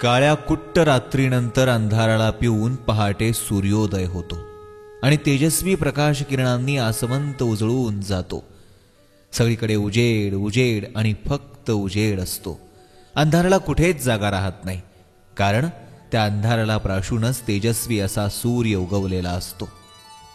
काळ्या कुट्ट रात्रीनंतर अंधाराला पिऊन पहाटे सूर्योदय होतो आणि तेजस्वी प्रकाश किरणांनी आसमंत उजळून जातो. सगळीकडे उजेड उजेड आणि फक्त उजेड असतो. अंधाराला कुठेच जागा राहत नाही, कारण त्या अंधाराला प्राशूनच तेजस्वी असा सूर्य उगवलेला असतो.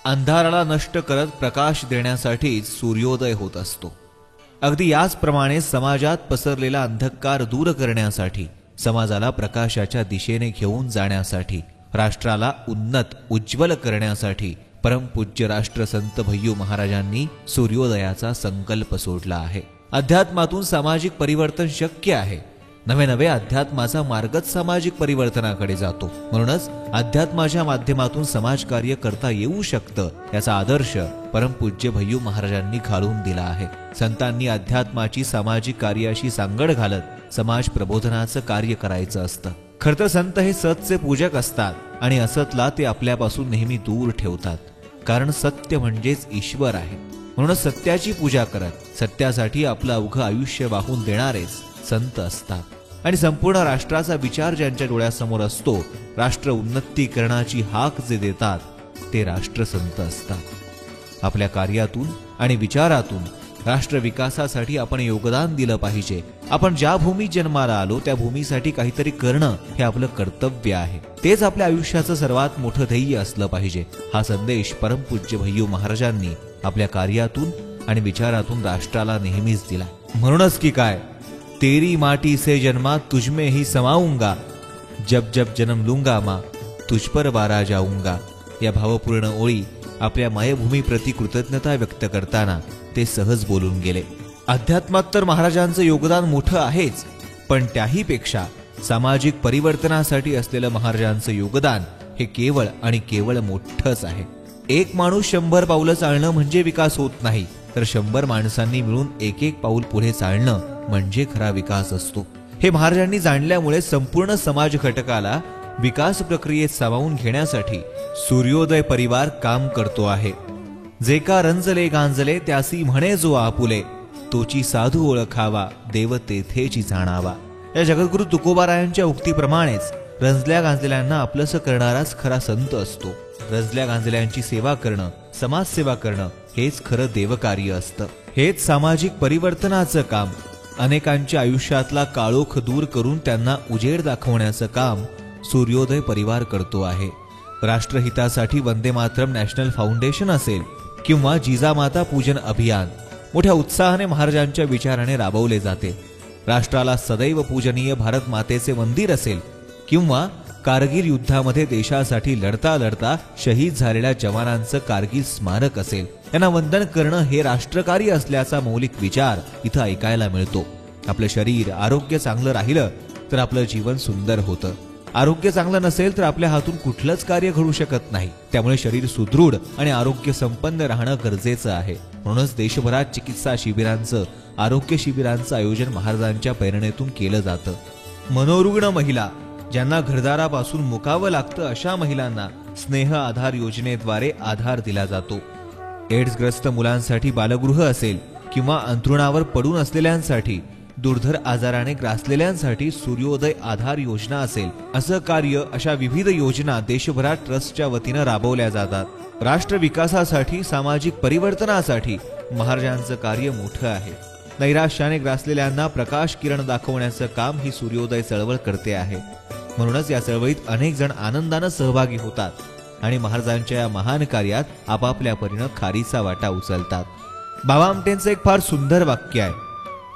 अंधाराला नष्ट करत प्रकाश देण्यासाठीच सूर्योदय होत असतो. अगदी याचप्रमाणे समाजात पसरलेला अंधकार दूर करण्यासाठी, समाजाला प्रकाशाच्या दिशेने घेऊन जाण्यासाठी, राष्ट्राला उन्नत उज्ज्वल करण्यासाठी परमपूज्य राष्ट्रसंत भय्यू महाराजांनी सूर्योदयाचा संकल्प सोडला आहे. अध्यात्मातून सामाजिक परिवर्तन शक्य आहे. नवे नवे अध्यात्माचा मार्गच सामाजिक परिवर्तनाकडे जातो. म्हणूनच अध्यात्माच्या माध्यमातून समाजकार्य करता येऊ शकतं, याचा आदर्श परमपूज्य भय्यू महाराजांनी घालून दिला आहे. संतांनी अध्यात्माची सामाजिक कार्याशी सांगड घालत समाज प्रबोधनाचं कार्य करायचं असतं. खरं तर संत हे सतचे पूजक असतात आणि असतला ते आपल्यापासून नेहमी दूर ठेवतात, कारण सत्य म्हणजेच ईश्वर आहे. म्हणूनच सत्याची पूजा करत सत्यासाठी आपलं अवघं आयुष्य वाहून देणारेच संत असतात. आणि संपूर्ण राष्ट्राचा विचार ज्यांच्या डोळ्यासमोर असतो, राष्ट्र उन्नतीकरणाची हाक जे देतात, ते राष्ट्रसंत असतात. आपल्या कार्यातून आणि विचारातून राष्ट्र विकासासाठी आपण योगदान दिलं पाहिजे. आपण ज्या भूमीत जन्माला आलो त्या भूमीसाठी काहीतरी करणं हे आपलं कर्तव्य आहे. तेच आपल्या आयुष्याचं सर्वात मोठं ध्येय असलं पाहिजे. हा संदेश परमपूज्य भय्यू महाराजांनी आपल्या कार्यातून आणि विचारातून राष्ट्राला नेहमीच दिला. म्हणूनच की काय, तेरी माटी से जन्मा तुझमें ही समाऊंगा, जब जब जन्म लूंगा माँ तुझ पर वारा जाऊंगा, या भावपूर्ण ओळी आपल्या मायभूमीप्रती कृतज्ञता व्यक्त करताना ते सहज बोलून गेले. अध्यात्मात तर महाराजांचं योगदान मोठं आहेच, पण त्याहीपेक्षा सामाजिक परिवर्तनासाठी असलेलं महाराजांचं योगदान हे केवळ आणि केवळ मोठंच आहे. एक माणूस 100 पावलं चालणं म्हणजे विकास होत नाही, तर 100 माणसांनी मिळून एक एक पाऊल पुढे चालणं म्हणजे खरा विकास असतो. हे महाराजांनी जाणल्यामुळे संपूर्ण समाज घटकाला विकास प्रक्रियेत सामावून घेण्यासाठी सूर्योदय परिवार काम करतो आहे. जे का रंजले गांजले त्यासी म्हणे जो आपुले, तोची साधू ओळखावा देव तेथेची जाणावा. या जगद्गुरु तुकोबारायांच्या उक्तीप्रमाणेच रंजल्या गांजलेल्यांना आपलंसं करणाराच खरा संत असतो. रंजल्या गांजल्यांची सेवा करणं, समाजसेवा करणं हेच खरं देवकार्य असतं. हेच सामाजिक परिवर्तनाचं काम. अनेकांच्या आयुष्यातला काळोख दूर करून त्यांना उजेड दाखवण्याचं काम सूर्योदय परिवार करतो आहे. राष्ट्रहितासाठी वंदे मातरम नॅशनल फाउंडेशन असेल किंवा जिजामाता पूजन अभियान मोठ्या उत्साहाने महाराजांच्या विचाराने राबवले जाते. राष्ट्राला सदैव पूजनीय भारत मातेचे मंदिर असेल किंवा कारगिल युद्धामध्ये देशासाठी लढता लढता शहीद झालेल्या जवानांचं कारगिल स्मारक असेल, यांना वंदन करणं हे राष्ट्रकार्य असल्याचा मौलिक विचार इथं ऐकायला मिळतो. आपलं शरीर आरोग्य चांगलं राहिलं तर आपलं जीवन सुंदर होतं. आरोग्य चांगलं नसेल तर आपल्या हातून कुठलंच कार्य घडू शकत नाही. त्यामुळे शरीर सुदृढ आणि आरोग्य संपन्न राहणं गरजेचं आहे. म्हणूनच देशभरात चिकित्सा शिबिरांचं, आरोग्य शिबिरांचं आयोजन महाराजांच्या प्रेरणेतून केलं जातं. मनोरुग्ण महिला, ज्यांना घरदारापासून मुकावं लागतं, अशा महिलांना स्नेह आधार योजनेद्वारे आधार दिला जातो. एड्सग्रस्त मुलांसाठी बालगृह असेल किंवा अंथरुणावर पडून असलेल्यांसाठी, दुर्धर आजाराने ग्रासलेल्यांसाठी सूर्योदय आधार योजना असेल, असं कार्य, अशा विविध योजना देशभरात ट्रस्टच्या वतीनं राबवल्या जातात. राष्ट्र विकासासाठी, सामाजिक परिवर्तनासाठी महाराजांचं कार्य मोठं आहे. नैराश्याने ग्रासलेल्यांना प्रकाश किरण दाखवण्याचं काम ही सूर्योदय चळवळ करते आहे. म्हणूनच या चळवळीत अनेक जण आनंदानं सहभागी होतात आणि महाराजांच्या या महान कार्यात आपापल्या परीनं खारीचा वाटा उचलतात. बाबा आमटेंचं एक फार सुंदर वाक्य आहे,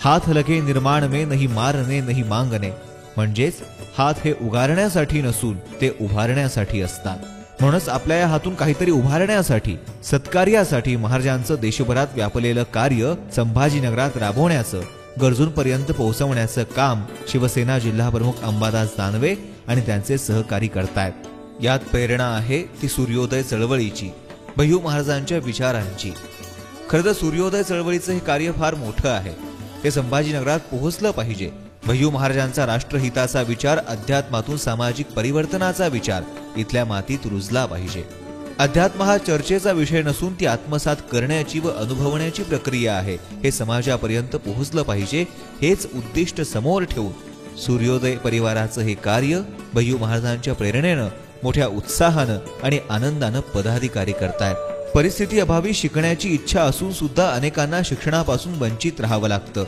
हात लगे निर्माण में नहीं मारणे नहीं मागणे. म्हणजेच हात हे उगारण्यासाठी नसून ते उभारण्यासाठी असतात. म्हणूनच आपल्या या हातून काहीतरी उभारण्यासाठी, सत्कार्यासाठी महाराजांचं देशभरात व्यापलेलं कार्य संभाजीनगरात राबवण्याचं, गरजूंपर्यंत पोहोचवण्याचं काम शिवसेना जिल्हा प्रमुख अंबादास दानवे आणि त्यांचे सहकारी करतायत. यात प्रेरणा आहे ती सूर्योदय चळवळीची, भय्यू महाराजांच्या विचारांची. खरं तर सूर्योदय चळवळीचं हे कार्य फार मोठं आहे. ते संभाजीनगरात पोहोचलं पाहिजे. भय्यू महाराजांचा राष्ट्रहिताचा विचार, अध्यात्मातून सामाजिक परिवर्तनाचा विचार इथल्या मातीत रुजला पाहिजे. अध्यात्म हा चर्चेचा विषय नसून ती आत्मसात करण्याची व अनुभवण्याची प्रक्रिया आहे. हे समाजापर्यंत पोहोचलं पाहिजे, हेच उद्दिष्ट समोर ठेवून सूर्योदय परिवाराचं हे कार्य भय्यू महाराजांच्या प्रेरणेनं मोठ्या उत्साहानं आणि आनंदानं पदाधिकारी करतायत. परिस्थिती अभावी शिकण्याची इच्छा असून सुद्धा अनेकांना शिक्षणापासून वंचित राहावं लागतं.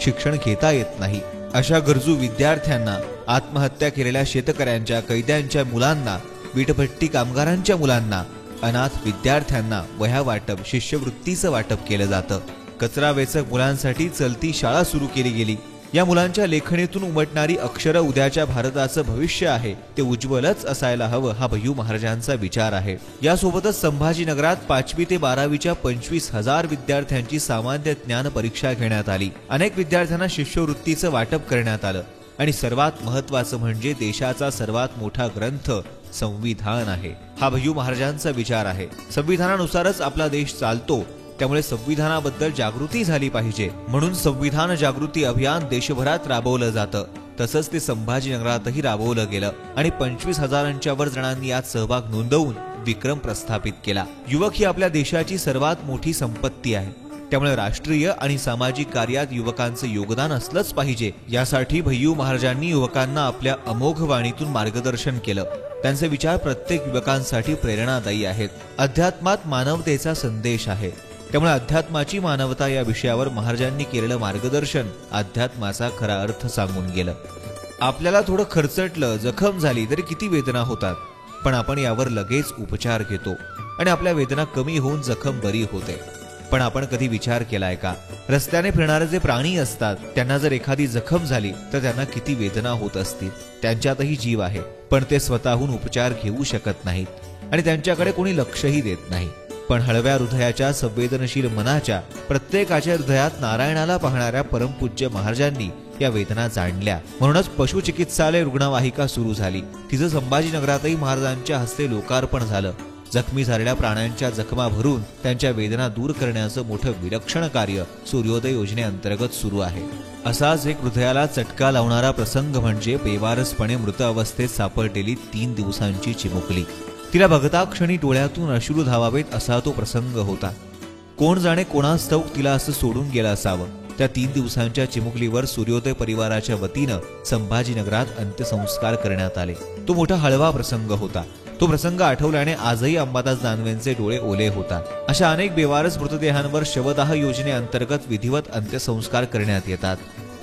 शिक्षण घेता येत नाही. अशा गरजू विद्यार्थ्यांना, आत्महत्या केलेल्या शेतकऱ्यांच्या, कैद्यांच्या मुलांना, वीटभट्टी कामगारांच्या मुलांना, अनाथ विद्यार्थ्यांना वह्या वाटप, शिष्यवृत्तीचं वाटप केलं जातं. कचरा वेचक मुलांसाठी चलती शाळा सुरू केली गेली. या मुलांच्या लेखणीतून उमटणारी अक्षरं उद्याच्या भारताचं भविष्य आहे, ते उज्ज्वलच असायला हवं, हा भय्यू महाराजांचा विचार आहे. यासोबतच संभाजीनगरात 5वी ते 12वीच्या 25,000 विद्यार्थ्यांची सामान्य ज्ञान परीक्षा घेण्यात आली. अनेक विद्यार्थ्यांना शिष्यवृत्तीचं वाटप करण्यात आलं. आणि सर्वात महत्त्वाचं म्हणजे देशाचा सर्वात मोठा ग्रंथ संविधान आहे. हा भय्यू महाराजांचा विचार आहे. संविधानानुसारच आपला देश चालतो, त्यामुळे संविधानाबद्दल जागृती झाली पाहिजे. म्हणून संविधान जागृती अभियान देशभरात राबवलं जातं. तसंच ते संभाजीनगरातही राबवलं गेलं आणि 25,000च्या वर जणांनी यात सहभाग नोंदवून विक्रम प्रस्थापित केला. युवक ही आपल्या देशाची सर्वात मोठी संपत्ती आहे. त्यामुळे राष्ट्रीय आणि सामाजिक कार्यात युवकांचं योगदान असलंच पाहिजे. यासाठी भय्यू महाराजांनी युवकांना आपल्या अमोघ वाणीतून मार्गदर्शन केलं. त्यांचे विचार प्रत्येक युवकांसाठी प्रेरणादायी आहेत. अध्यात्मात मानवतेचा संदेश आहे. त्यामुळे अध्यात्माची मानवता या विषयावर महाराजांनी केलेलं मार्गदर्शन अध्यात्माचा खरा अर्थ सांगून गेलं. आपल्याला थोडं खरचटलं, जखम झाली तरी किती वेदना होतात, पण आपण यावर लगेच उपचार घेतो आणि आपल्या वेदना कमी होऊन जखम बरी होते. पण आपण कधी विचार केलाय का, रस्त्याने फिरणारे जे प्राणी असतात त्यांना जर एखादी जखम झाली तर त्यांना किती वेदना होत असतील. त्यांच्यातही जीव आहे, पण ते स्वतःहून उपचार घेऊ शकत नाहीत आणि त्यांच्याकडे कोणी लक्षही देत नाही. पण हळव्या हृदयाच्या, संवेदनशील मनाच्या, प्रत्येकाच्या हृदयात नारायणाला पाहणाऱ्या परमपूज्य महाराजांनी या वेदना जाणल्या. म्हणूनच पशुचिकित्सालय रुग्णवाहिका सुरू झाली. तिचं संभाजीनगरातही महाराजांच्या हस्ते लोकार्पण झालं. जखमी झालेल्या प्राण्यांच्या जखमा भरून त्यांच्या वेदना दूर करण्याचं मोठं विलक्षण कार्य सूर्योदय योजनेअंतर्गत सुरू आहे. असाच एक हृदयाला चटका लावणारा प्रसंग म्हणजे बेवारसपणे मृत अवस्थेत सापडलेली 3 दिवसांची चिमुकली. तिला बघता क्षणी डोळ्यातून अश्रू धावावेत असा तो प्रसंग होता. कोण जाणे कोणास ठाऊक तिला असं सोडून गेलं असावं. त्या 3 दिवसांच्या चिमुकलीवर सूर्योदय परिवाराच्या वतीनं संभाजीनगरात अंत्यसंस्कार करण्यात आले. तो मोठा हळवा प्रसंग होता. तो प्रसंग आठवल्याने आजही अंबादास दानवेंचे डोळे ओले होतात. अशा अनेक बेवारस मृतदेहांवर शवदाह योजनेअंतर्गत विधिवत अंत्यसंस्कार करण्यात येतात.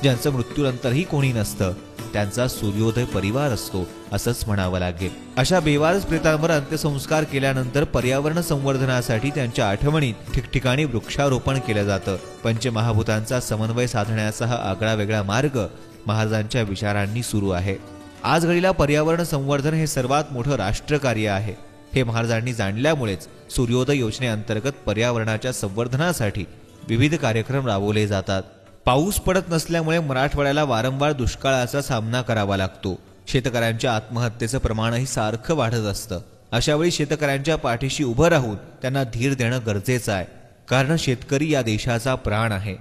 ज्यांचं मृत्यूनंतरही कोणी नसतं त्यांचा सूर्योदय परिवार असतो असंच म्हणावं लागेल. अशा बेवारस प्रेतांवर अंत्यसंस्कार केल्यानंतर पर्यावरण संवर्धनासाठी त्यांच्या आठवणीत ठिकठिकाणी वृक्षारोपण केलं जातं. पंचमहाभूतांचा समन्वय साधण्याचा हा आगळावेगळा मार्ग महाराजांच्या विचारांनी सुरू आहे. आज घडीला पर्यावरण संवर्धन हे सर्वात मोठं राष्ट्रकार्य आहे. हे महाराजांनी जाणल्यामुळेच सूर्योदय योजनेअंतर्गत पर्यावरणाच्या संवर्धनासाठी विविध कार्यक्रम राबवले जातात. पाऊस पडत नसल्यामुळे मराठवाड्याला वारंवार दुष्काळाचा सामना करावा लागतो. शेतकऱ्यांच्या आत्महत्येचं प्रमाणही सारखं वाढत असतं. अशावेळी शेतकऱ्यांच्या पाठीशी उभं राहून त्यांना धीर देणं गरजेचं आहे. कारण शेतकरी या देशाचा प्राण आहे.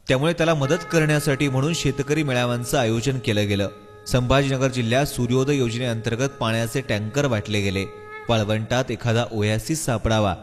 त्यामुळे त्याला मदत करण्यासाठी म्हणून शेतकरी मेळाव्यांचं आयोजन केलं गेलं. संभाजीनगर जिल्ह्यात सूर्योदय योजनेअंतर्गत पाण्याचे टँकर वाटले गेले. वाळवंटात एखादा ओयासिस सापडावा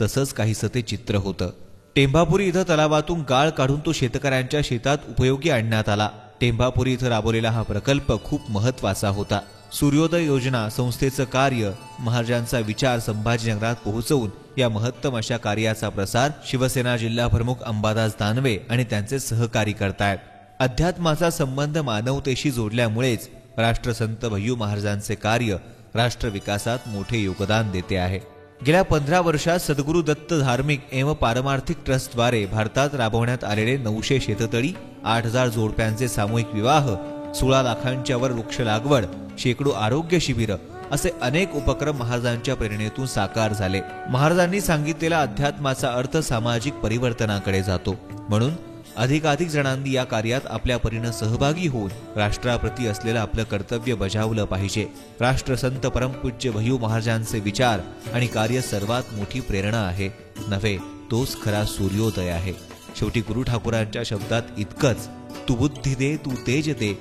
तसंच काहीसं ते चित्र होतं. टेंभापुरी इथं तलावातून गाळ काढून तो शेतकऱ्यांच्या शेतात उपयोगी आणण्यात आला. टेंभापुरी इथं राबवलेला हा प्रकल्प खूप महत्वाचा होता. सूर्योदय योजना संस्थेचं कार्य, महाराजांचा विचार संभाजीनगरात पोहोचवून या महत्तम अशा कार्याचा प्रसार शिवसेना जिल्हाप्रमुख अंबादास दानवे आणि त्यांचे सहकारी करतायत. अध्यात्माचा संबंध मानवतेशी जोडल्यामुळेच राष्ट्रसंत भय्यू महाराजांचे कार्य राष्ट्र विकासात मोठे योगदान देते आहे. गेल्या 15 वर्षात सद्गुरू दत्त धार्मिक एवं पारमार्थिक ट्रस्टद्वारे भारतात राबवण्यात आलेले 900 शेततळी, 8000 जोडप्यांचे सामूहिक विवाह, 16 लाखांच्या वर वृक्ष लागवड, शेकडो आरोग्य शिबिर असे अनेक उपक्रम महाराजांच्या प्रेरणेतून साकार झाले. महाराजांनी सांगितलेला अध्यात्माचा अर्थ सामाजिक परिवर्तनाकडे जातो. म्हणून अधिकाधिक जणांनी या कार्यात आपल्या परीने सहभागी होऊन राष्ट्राप्रती असलेलं आपलं कर्तव्य बजावलं पाहिजे. राष्ट्रसंत परमपूज्य भय्यू महाराजांचे विचार आणि कार्य सर्वात मोठी प्रेरणा आहे नव्हे, तोच खरा सूर्योदय आहे. शेवटी गुरु ठाकूरांच्या शब्दात इतकंच, तू बुद्धी दे, तू तेज दे,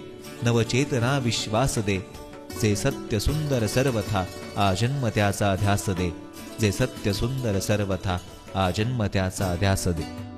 नवचेतना विश्वास दे, जे सत्य सुंदर सर्वथा आजन्म त्याचा ध्यास दे. जे सत्य सुंदर सर्वथा आजन्म त्याचा ध्यास दे.